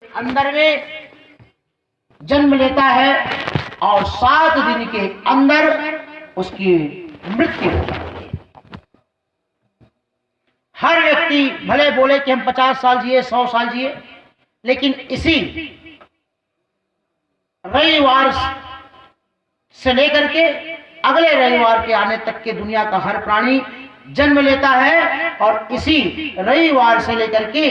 अंदर में जन्म लेता है और 7 दिन के अंदर उसकी मृत्यु हो जाती है। हर व्यक्ति भले बोले कि हम 50 साल जिए, 100 साल जिए, लेकिन इसी रविवार से लेकर के अगले रविवार के आने तक के दुनिया का हर प्राणी जन्म लेता है और इसी रविवार से लेकर के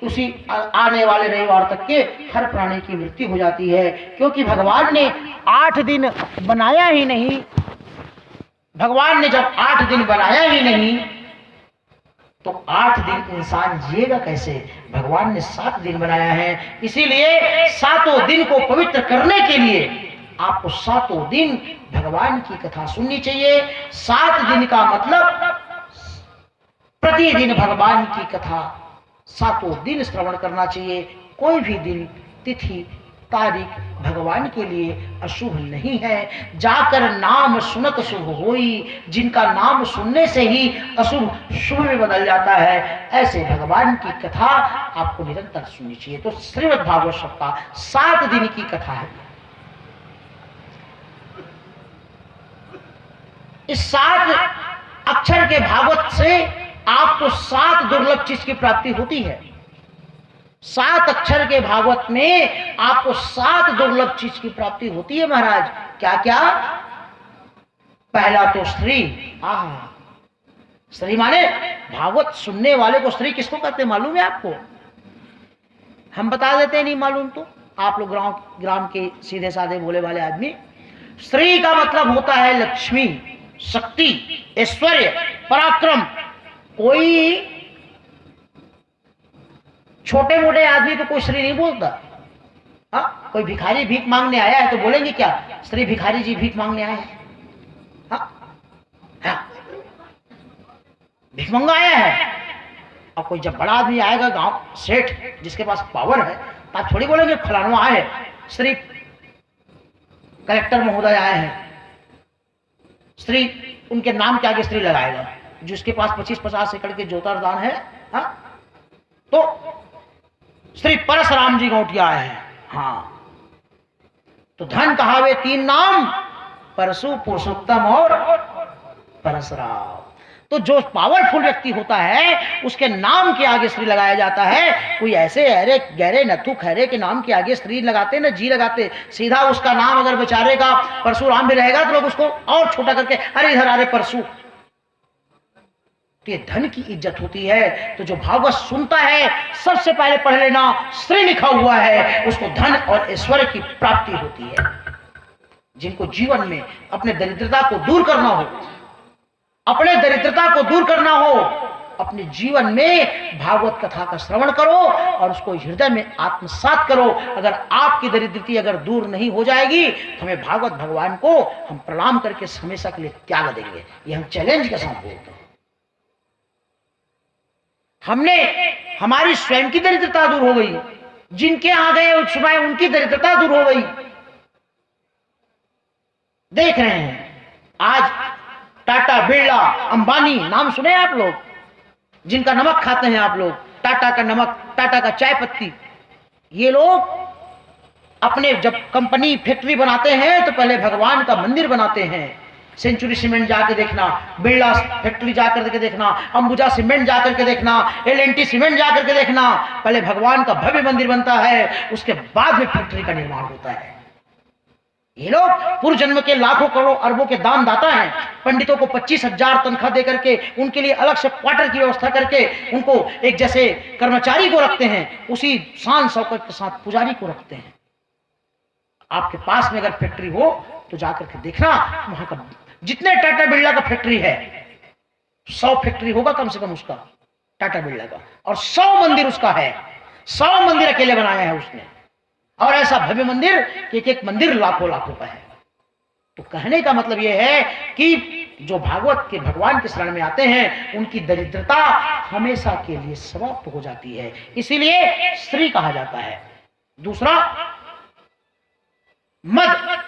उसी आने वाले रविवार तक के हर प्राणी की मृत्यु हो जाती है। क्योंकि भगवान ने 8 दिन बनाया ही नहीं। भगवान ने जब 8 दिन बनाया ही नहीं तो 8 दिन इंसान जिएगा कैसे? भगवान ने 7 दिन बनाया है। इसीलिए 7 दिन को पवित्र करने के लिए आपको 7 दिन भगवान की कथा सुननी चाहिए। 7 दिन का मतलब प्रतिदिन भगवान की कथा 7 दिन श्रवण करना चाहिए। कोई भी दिन, तिथि, तारीख भगवान के लिए अशुभ नहीं है। जाकर नाम सुनत शुभ होई, जिनका नाम सुनने से ही अशुभ शुभ में बदल जाता है, ऐसे भगवान की कथा आपको निरंतर सुननी चाहिए। तो श्रीमद् भागवत सप्ताह 7 दिन की कथा है। इस 7 अक्षर के भागवत से आपको 7 दुर्लभ चीज की प्राप्ति होती है। 7 अक्षर के भागवत में आपको 7 दुर्लभ चीज की प्राप्ति होती है महाराज। क्या क्या? पहला तो श्री। श्री माने भागवत सुनने वाले को श्री किसको कहते हैं मालूम है आपको? हम बता देते हैं, नहीं मालूम तो आप लोग ग्राम के सीधे साधे भोले वाले आदमी। श्री का मतलब होता है लक्ष्मी, शक्ति, ऐश्वर्य, पराक्रम। कोई छोटे मोटे आदमी को कोई श्री नहीं बोलता। हाँ, कोई भिखारी भीख मांगने आया है तो बोलेंगे क्या? श्री भिखारी जी भीख मांगने आए हैं। हाँ, भीख मांगा आया है। और कोई जब बड़ा आदमी आएगा, गांव सेठ जिसके पास पावर है, तो आप थोड़ी बोलेंगे फलाना आए श्री कलेक्टर महोदय आए हैं। श्री उनके नाम के आगे श्री लगाएगा। जिसके पास 25-50 एकड़ के जोतार दान है, हाँ, तो श्री परशुराम जी गौटिया आए हैं। हाँ, तो धन कहावे 3 नाम, परशु, पुरुषोत्तम और परशुराम। तो जो पावरफुल व्यक्ति होता है उसके नाम के आगे श्री लगाया जाता है। कोई ऐसे अरे गहरे नथु खैरे के नाम के आगे श्री लगाते ना, जी लगाते। सीधा उसका नाम अगर बेचारे का परशुराम भी रहेगा तो लोग उसको और छोटा करके अरे इधर अरे परशु। तो ये धन की इज्जत होती है। तो जो भागवत सुनता है सबसे पहले पढ़ लेना, श्री लिखा हुआ है, उसको धन और ऐश्वर्य की प्राप्ति होती है। जिनको जीवन में अपने दरिद्रता को दूर करना हो, अपने दरिद्रता को दूर करना हो, अपने जीवन में भागवत कथा का श्रवण करो और उसको हृदय में आत्मसात करो। अगर आपकी दरिद्रता अगर दूर नहीं हो जाएगी तो हमें भागवत भगवान को हम प्रणाम करके हमेशा के लिए त्याग देंगे। ये हम चैलेंज के साथ बोलते हैं। हमने हमारी स्वयं की दरिद्रता दूर हो गई, जिनके आ गए उस समय उनकी दरिद्रता दूर हो गई। देख रहे हैं आज टाटा, बिरला, अंबानी नाम सुने आप लोग, जिनका नमक खाते हैं आप लोग, टाटा का नमक, टाटा का चाय पत्ती। ये लोग अपने जब कंपनी फैक्ट्री बनाते हैं तो पहले भगवान का मंदिर बनाते हैं। सेंचुरी सीमेंट जाकर देखना, बिरला फैक्ट्री जाकर के देखना, अंबुजा सीमेंट जाकर के देखना, L&T सीमेंट जाकर के देखना। पहले भगवान का भव्य मंदिर बनता है, उसके बाद में फैक्ट्री का निर्माण होता है। ये लोग पूर्व जन्म के लाखों करोड़ों अरबों के दान दाता हैं। पंडितों को 25,000 तनख्वाह दे करके उनके लिए अलग से क्वार्टर की व्यवस्था करके उनको एक जैसे कर्मचारी को रखते हैं, उसी शान शौकत के साथ पुजारी को रखते हैं। आपके पास में अगर फैक्ट्री हो तो जाकर के देखना, वहां का जितने टाटा बिरला का फैक्ट्री है 100 फैक्ट्री होगा कम से कम उसका, टाटा बिरला का, और 100 मंदिर उसका है। 100 मंदिर अकेले बनाया है उसने, और ऐसा भव्य मंदिर कि एक मंदिर लाखों लाखों का है। तो कहने का मतलब यह है कि जो भागवत के भगवान के शरण में आते हैं उनकी दरिद्रता हमेशा के लिए समाप्त हो जाती है। इसीलिए श्री कहा जाता है। दूसरा मद।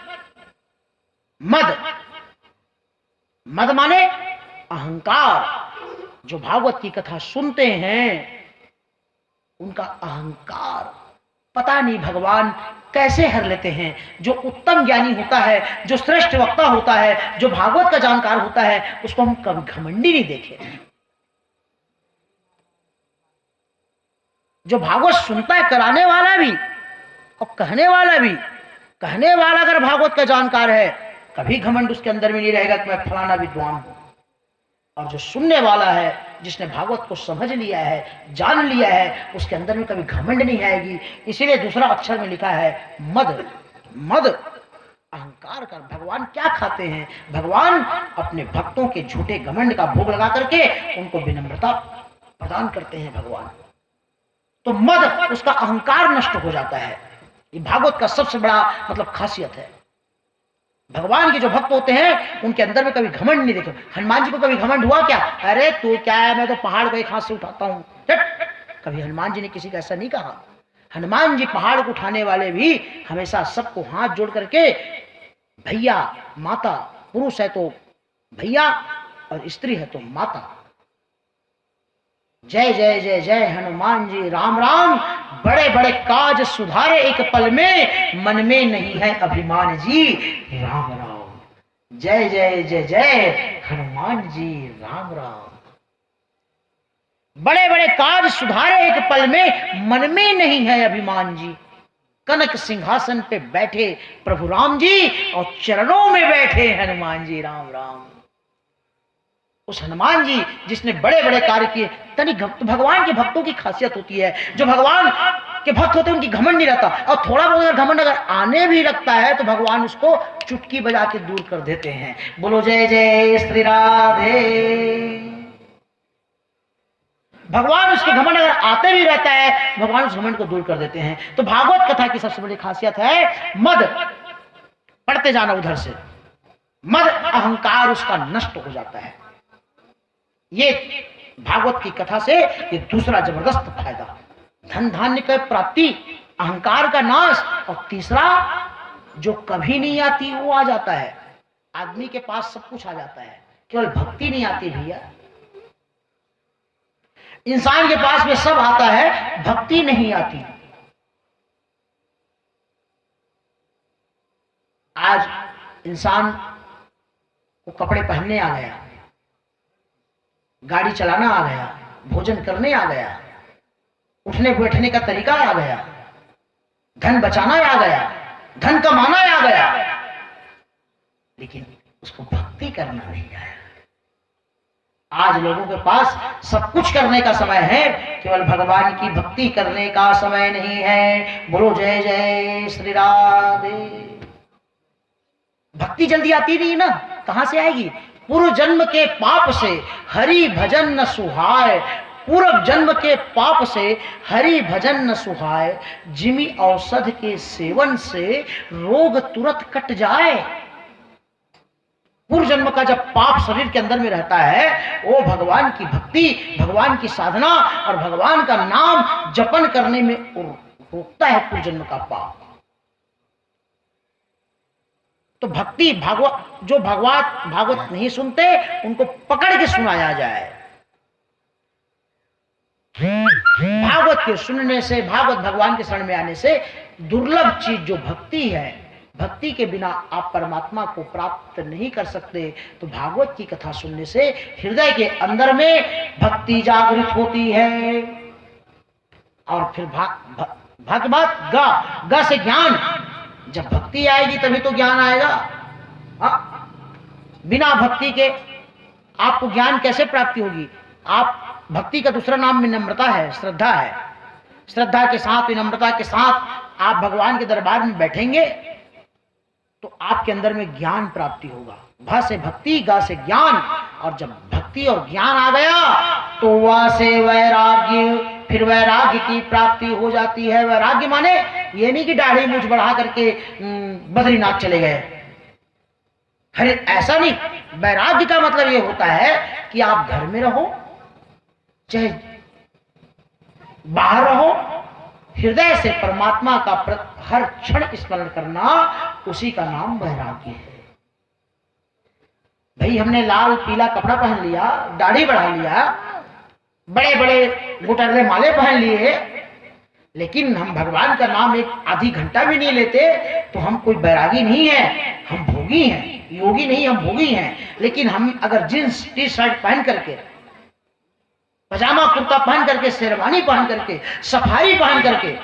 मद मद माने अहंकार। जो भागवत की कथा सुनते हैं उनका अहंकार पता नहीं भगवान कैसे हर लेते हैं। जो उत्तम ज्ञानी होता है, जो श्रेष्ठ वक्ता होता है, जो भागवत का जानकार होता है, उसको हम कभी घमंडी नहीं देखे। जो भागवत सुनता है, कराने वाला भी और कहने वाला भी, कहने वाला अगर भागवत का जानकार है, कभी घमंड उसके अंदर में नहीं रहेगा कि मैं फलाना विद्वान हूं। और जो सुनने वाला है, जिसने भागवत को समझ लिया है, जान लिया है, उसके अंदर में कभी घमंड नहीं आएगी। इसीलिए दूसरा अक्षर में लिखा है मद। मद अहंकार का। भगवान क्या खाते हैं? भगवान अपने भक्तों के झूठे घमंड का भोग लगा करके उनको विनम्रता प्रदान करते हैं भगवान। तो मद, उसका अहंकार नष्ट हो जाता है। ये भागवत का सबसे बड़ा मतलब खासियत है। भगवान के जो भक्त होते हैं उनके अंदर में कभी घमंड नहीं देखे। हनुमान जी को कभी घमंड हुआ क्या? अरे तू क्या है, मैं तो पहाड़ को एक हाथ से उठाता हूं। कभी हनुमान जी ने किसी का ऐसा नहीं कहा। हनुमान जी पहाड़ को उठाने वाले भी हमेशा सबको हाथ जोड़ करके, भैया माता, पुरुष है तो भैया और स्त्री है तो माता, जय जय जय जय हनुमान जी, राम राम, बड़े बड़े काज सुधारे एक पल में, मन में नहीं है अभिमान जी, राम राम, जय जय जय जय हनुमान जी, राम राम। बड़े बड़े काज सुधारे एक पल में, मन में नहीं है अभिमान जी। कनक सिंहासन पे बैठे प्रभु राम जी और चरणों में बैठे हनुमान जी, राम राम। उस हनुमान जी जिसने बड़े बड़े कार्य किए। तनिक भगवान के भक्तों की खासियत होती है, जो भगवान के भक्त होते हैं उनकी घमंड नहीं रहता। और थोड़ा बहुत अगर घमंड अगर आने भी लगता है तो भगवान उसको चुटकी बजा के दूर कर देते हैं। बोलो जय जय श्री राधे। भगवान उसके घमंड अगर आते भी रहता है, भगवान उस घमंड को दूर कर देते हैं। तो भागवत कथा की सबसे बड़ी खासियत है मद। पढ़ते जाना उधर से। मद अहंकार उसका नष्ट हो जाता है। ये भागवत की कथा से ये दूसरा जबरदस्त फायदा, धन धान्य की प्राप्ति, अहंकार का नाश, और तीसरा जो कभी नहीं आती वो आ जाता है। आदमी के पास सब कुछ आ जाता है, केवल भक्ति नहीं आती भैया। इंसान के पास में सब आता है, भक्ति नहीं आती। आज इंसान को कपड़े पहनने आ गया, गाड़ी चलाना आ गया, भोजन करने आ गया, उठने बैठने का तरीका आ गया, धन बचाना आ गया, धन कमाना आ गया, लेकिन उसको भक्ति करना नहीं आया। आज लोगों के पास सब कुछ करने का समय है, केवल भगवान की भक्ति करने का समय नहीं है। बोलो जय जय श्री राधे। भक्ति जल्दी आती नहीं ना, कहां से आएगी? पूर्व जन्म के पाप से हरि भजन न सुहाय, पूर्व जन्म के पाप से हरि भजन न सुहाय, जिमी औषध के सेवन से रोग तुरंत कट जाए। पूर्व जन्म का जब पाप शरीर के अंदर में रहता है, वो भगवान की भक्ति, भगवान की साधना और भगवान का नाम जपन करने में रोकता है पूर्व जन्म का पाप। तो भक्ति भागवत, जो भागवत नहीं सुनते उनको पकड़ के सुनाया जाए। भागवत के सुनने से, भागवत भगवान के शरण में आने से दुर्लभ चीज जो भक्ति है, भक्ति के बिना आप परमात्मा को प्राप्त नहीं कर सकते। तो भागवत की कथा सुनने से हृदय के अंदर में भक्ति जागृत होती है। और फिर भागवत गा से ज्ञान, जब भक्ति आएगी तभी तो ज्ञान आएगा। बिना भक्ति के आपको ज्ञान कैसे प्राप्ति होगी? आप भक्ति का दूसरा नाम विनम्रता है, श्रद्धा है। श्रद्धा के साथ, विनम्रता के साथ आप भगवान के दरबार में बैठेंगे तो आपके अंदर में ज्ञान प्राप्ति होगा। भ से भक्ति, गा से ज्ञान, और जब भक्ति और ज्ञान आ गया तो वह से वैराग्य, फिर वैराग्य की प्राप्ति हो जाती है। वैराग्य माने ये नहीं कि दाढ़ी मूंछ बढ़ा करके बद्रीनाथ चले गए, अरे ऐसा नहीं। वैराग्य का मतलब ये होता है कि आप घर में रहो चाहे बाहर रहो, हृदय से परमात्मा का हर क्षण स्मरण करना, उसी का नाम वैराग्य है। भाई हमने लाल पीला कपड़ा पहन लिया, दाढ़ी बढ़ा लिया, बड़े बड़े गुटरले माले पहन लिए, लेकिन हम भगवान का नाम एक आधी घंटा भी नहीं लेते तो हम कोई बैरागी नहीं है, हम भोगी हैं। योगी नहीं, हम भोगी हैं। लेकिन हम अगर जींस टी शर्ट पहन करके, पजामा कुर्ता पहन करके, शेरवानी पहन करके, सफारी पहन करके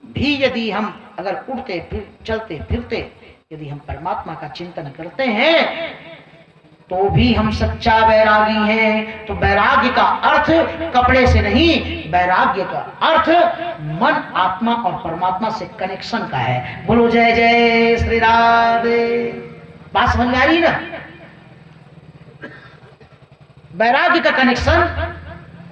भी यदि हम अगर उड़ते फिर चलते फिरते यदि हम परमात्मा का चिंतन करते हैं तो भी हम सच्चा वैरागी हैं। तो वैराग्य का अर्थ कपड़े से नहीं, वैराग्य का अर्थ मन, आत्मा और परमात्मा से कनेक्शन का है। बोलो जय जय श्री राधे। बात समझ में आ रही ना? वैराग्य का कनेक्शन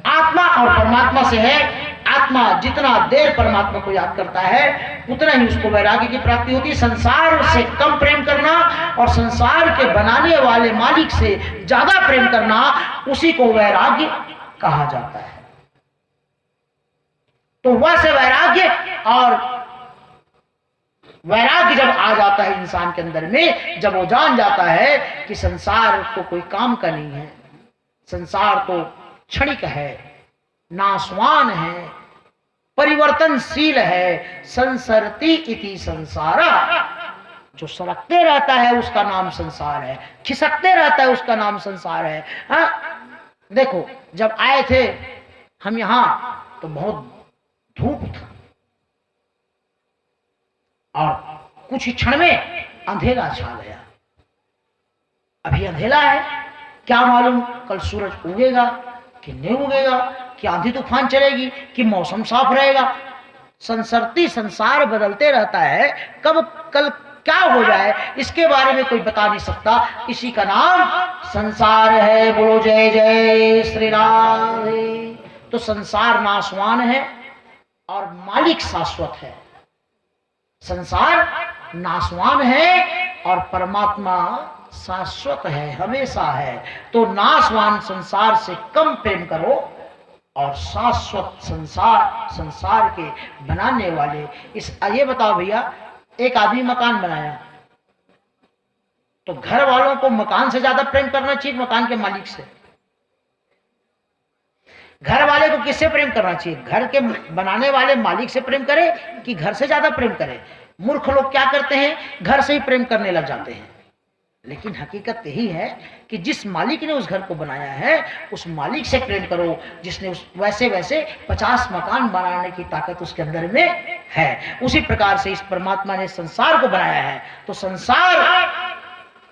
आत्मा और परमात्मा से है। आत्मा जितना देर परमात्मा को याद करता है उतना ही उसको वैराग्य की प्राप्ति होती है। संसार से कम प्रेम करना और संसार के बनाने वाले मालिक से ज्यादा प्रेम करना, उसी को वैराग्य कहा जाता है। तो वह से वैराग्य, और वैराग्य जब आ जाता है इंसान के अंदर में, जब वो जान जाता है कि संसार तो कोई काम का नहीं है, संसार तो क्षणिक है, नाशवान है, परिवर्तनशील है, संसरती इति संसारा, जो सरकते रहता है उसका नाम संसार है, खिसकते रहता है उसका नाम संसार है। देखो जब आए थे हम यहां तो बहुत धूप था और कुछ ही क्षण में अंधेरा छा गया। अभी अंधेरा है, क्या मालूम कल सूरज उगेगा कि नहीं उगेगा, कि आंधी तूफान चलेगी, कि मौसम साफ रहेगा। संसरती संसार बदलते रहता है, कब कल क्या हो जाए इसके बारे में कोई बता नहीं सकता। इसी का नाम संसार है। बोलो जय जय श्री राम। तो संसार नाशवान है और मालिक शाश्वत है। संसार नाशवान है और परमात्मा शाश्वत है, हमेशा है। तो नाशवान संसार से कम प्रेम करो और शाश्वत संसार के बनाने वाले ये बताओ भैया, एक आदमी मकान बनाया तो घर वालों को मकान से ज्यादा प्रेम करना चाहिए मकान के मालिक से? घर वाले को किससे प्रेम करना चाहिए? घर के बनाने वाले मालिक से प्रेम करे कि घर से ज्यादा प्रेम करे? मूर्ख लोग क्या करते हैं, घर से ही प्रेम करने लग जाते हैं। लेकिन हकीकत यही है कि जिस मालिक ने उस घर को बनाया है उस मालिक से प्रेम करो, जिसने उस वैसे 50 मकान बनाने की ताकत उसके अंदर में है। उसी प्रकार से इस परमात्मा ने संसार को बनाया है, तो संसार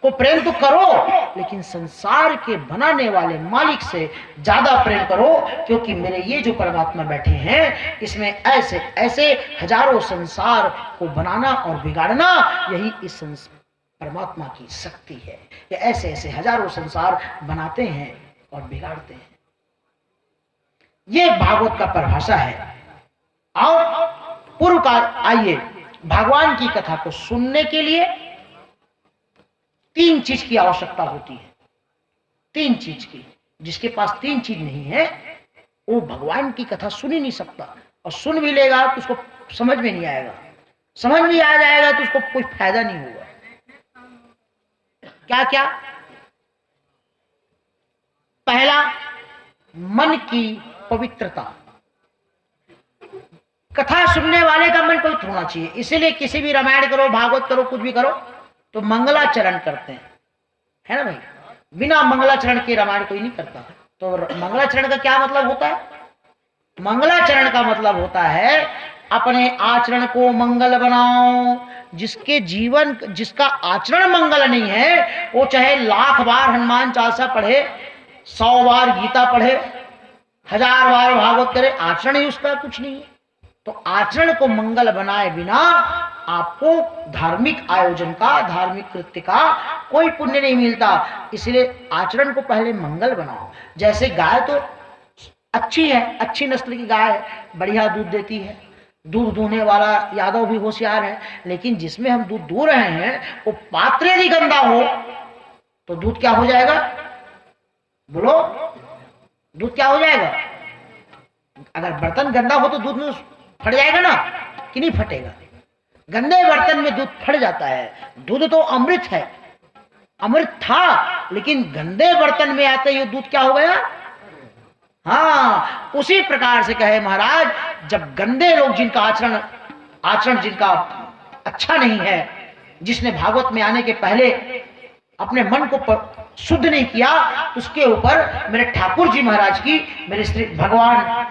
को प्रेम तो करो लेकिन संसार के बनाने वाले मालिक से ज्यादा प्रेम करो, क्योंकि मेरे ये जो परमात्मा बैठे हैं इसमें ऐसे ऐसे हजारों संसार को बनाना और बिगाड़ना, यही इस परमात्मा की शक्ति है। ये ऐसे ऐसे हजारों संसार बनाते हैं और बिगाड़ते हैं। ये भागवत का परिभाषा है। और पूर्व का आइए, भगवान की कथा को सुनने के लिए 3 चीज की आवश्यकता होती है। 3 चीज की। जिसके पास 3 चीज नहीं है वो भगवान की कथा सुन ही नहीं सकता, और सुन भी लेगा तो उसको समझ में नहीं आएगा, समझ में आ जाएगा तो उसको कोई फायदा नहीं होगा। क्या क्या? पहला, मन की पवित्रता। कथा सुनने वाले का मन पवित्र होना चाहिए। इसीलिए किसी भी रामायण करो, भागवत करो, कुछ भी करो तो मंगलाचरण करते हैं, है ना भाई? बिना मंगलाचरण के रामायण कोई नहीं करता। तो मंगलाचरण का क्या मतलब होता है? मंगलाचरण का मतलब होता है अपने आचरण को मंगल बनाओ। जिसका आचरण मंगल नहीं है वो चाहे 1,00,000 बार हनुमान चालीसा पढ़े, 100 बार गीता पढ़े, 1000 बार भागवत करे, आचरण ही उसका कुछ नहीं है। तो आचरण को मंगल बनाए बिना आपको धार्मिक आयोजन का, धार्मिक कृत्य का कोई पुण्य नहीं मिलता। इसलिए आचरण को पहले मंगल बनाओ। जैसे गाय तो अच्छी है, अच्छी नस्ल की गाय है, बढ़िया दूध देती है, दूध दूहने वाला यादव भी होशियार है, लेकिन जिसमें हम दूध दूह रहे हैं वो पात्र यदि गंदा हो तो दूध क्या हो जाएगा? बोलो, दूध क्या हो जाएगा? अगर बर्तन गंदा हो तो दूध में फट जाएगा ना, कि नहीं फटेगा? गंदे बर्तन में दूध फट जाता है। दूध तो अमृत है, अमृत था, लेकिन गंदे बर्तन में आते ही दूध क्या हो गया? हाँ, उसी प्रकार से कहे महाराज, जब गंदे लोग जिनका आचरण जिनका अच्छा नहीं है, जिसने भागवत में आने के पहले अपने मन को शुद्ध नहीं किया, उसके ऊपर मेरे ठाकुर जी महाराज की, मेरे श्री भगवान